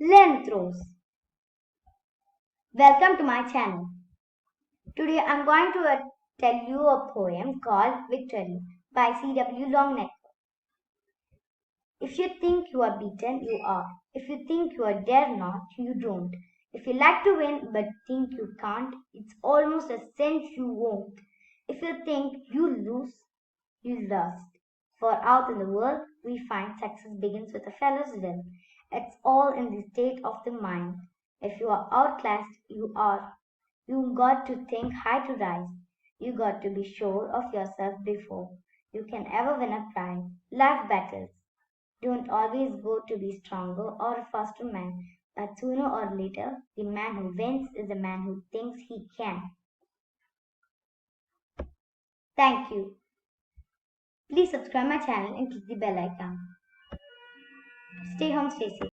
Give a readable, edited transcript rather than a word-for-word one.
Lenthros. Welcome to my channel. Today I'm going to tell you a poem called Victory by C.W. Longneck. If you think you are beaten, you are. If you think you are dare not, you don't. If you like to win but think you can't, it's almost a cinch you won't. If you think you lose, you lost. For out in the world, we find success begins with a fellow's will. It's all in the state of the mind. If you are outclassed, you are. You got to think high to rise. You got to be sure of yourself before you can ever win a prize. Life battles don't always go to be stronger or a faster man, but sooner or later, the man who wins is the man who thinks he can. Thank you. Please subscribe my channel and click the bell icon. Stay home, stay safe.